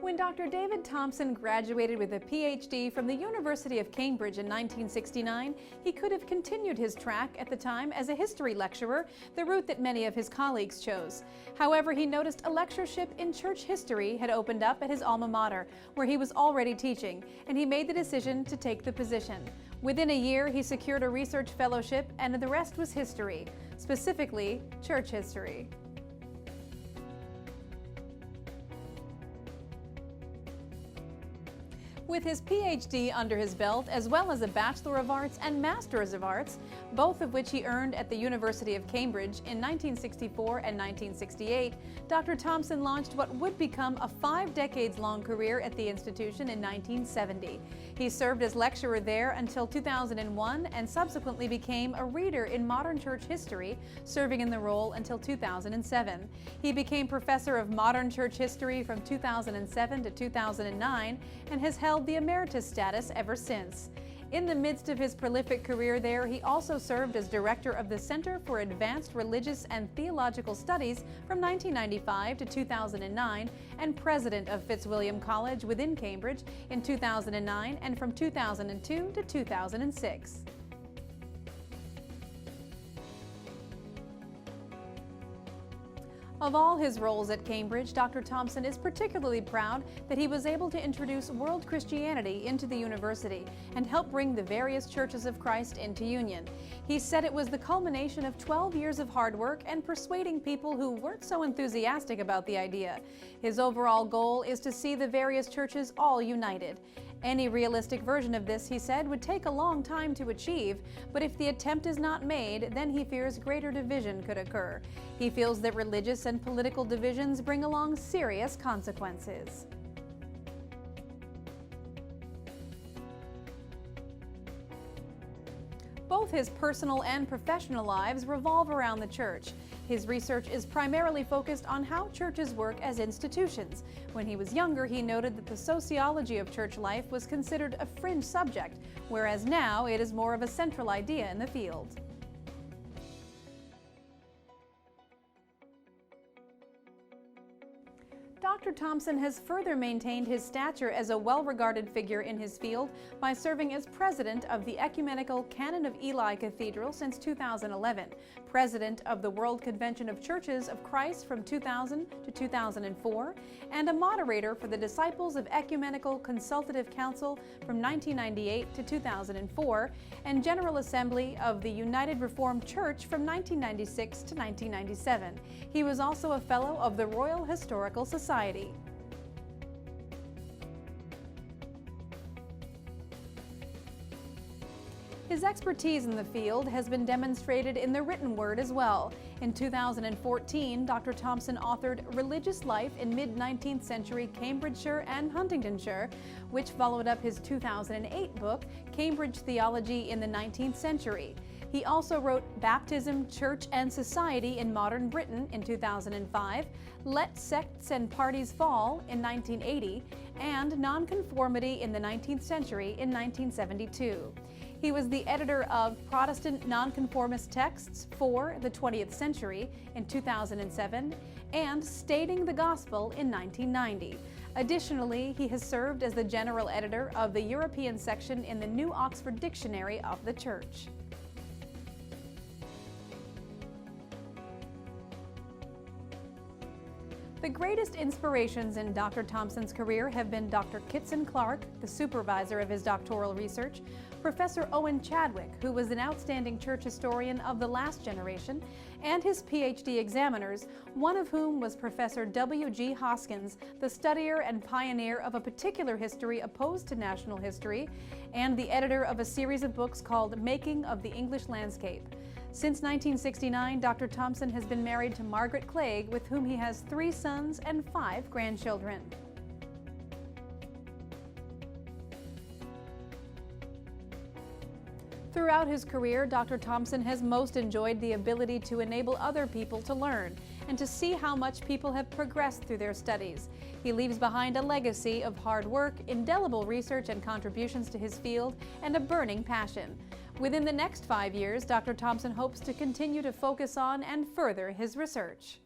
When Dr. David Thompson graduated with a PhD from the University of Cambridge in 1969, he could have continued his track at the time as a history lecturer, the route that many of his colleagues chose. However, he noticed a lectureship in church history had opened up at his alma mater, where he was already teaching, and he made the decision to take the position. Within a year, he secured a research fellowship, and the rest was history, specifically church history. With his PhD under his belt, as well as a Bachelor of Arts and Masters of Arts, both of which he earned at the University of Cambridge in 1964 and 1968, Dr. Thompson launched what would become a 5-decades-long career at the institution in 1970. He served as lecturer there until 2001 and subsequently became a reader in modern church history, serving in the role until 2007. He became professor of modern church history from 2007 to 2009 and has held the emeritus status ever since. In the midst of his prolific career there, he also served as director of the Center for Advanced Religious and Theological Studies from 1995 to 2009 and president of Fitzwilliam College within Cambridge in 2009 and from 2002 to 2006. Of all his roles at Cambridge, Dr. Thompson is particularly proud that he was able to introduce world Christianity into the university and help bring the various churches of Christ into union. He said it was the culmination of 12 years of hard work and persuading people who weren't so enthusiastic about the idea. His overall goal is to see the various churches all united. Any realistic version of this, he said, would take a long time to achieve, but if the attempt is not made, then he fears greater division could occur. He feels that religious and political divisions bring along serious consequences. Both his personal and professional lives revolve around the church. His research is primarily focused on how churches work as institutions. When he was younger, he noted that the sociology of church life was considered a fringe subject, whereas now it is more of a central idea in the field. Dr. Thompson has further maintained his stature as a well-regarded figure in his field by serving as president of the Ecumenical Canon of Eli Cathedral since 2011, president of the World Convention of Churches of Christ from 2000 to 2004, and a moderator for the Disciples of Ecumenical Consultative Council from 1998 to 2004, and General Assembly of the United Reformed Church from 1996 to 1997. He was also a Fellow of the Royal Historical Society. His expertise in the field has been demonstrated in the written word as well. In 2014, Dr. Thompson authored Religious Life in Mid-19th Century Cambridgeshire and Huntingdonshire, which followed up his 2008 book, Cambridge Theology in the 19th Century. He also wrote Baptism, Church and Society in Modern Britain in 2005, Let Sects and Parties Fall in 1980, and Nonconformity in the 19th Century in 1972. He was the editor of Protestant Nonconformist Texts for the 20th Century in 2007 and Stating the Gospel in 1990. Additionally, he has served as the general editor of the European section in the New Oxford Dictionary of the Church. The greatest inspirations in Dr. Thompson's career have been Dr. Kitson Clark, the supervisor of his doctoral research, Professor Owen Chadwick, who was an outstanding church historian of the last generation, and his PhD examiners, one of whom was Professor W.G. Hoskins, the studier and pioneer of a particular history opposed to national history, and the editor of a series of books called Making of the English Landscape. Since 1969, Dr. Thompson has been married to Margaret Clegg, with whom he has 3 sons and 5 grandchildren. Throughout his career, Dr. Thompson has most enjoyed the ability to enable other people to learn and to see how much people have progressed through their studies. He leaves behind a legacy of hard work, indelible research and contributions to his field, and a burning passion. Within the next 5 years, Dr. Thompson hopes to continue to focus on and further his research.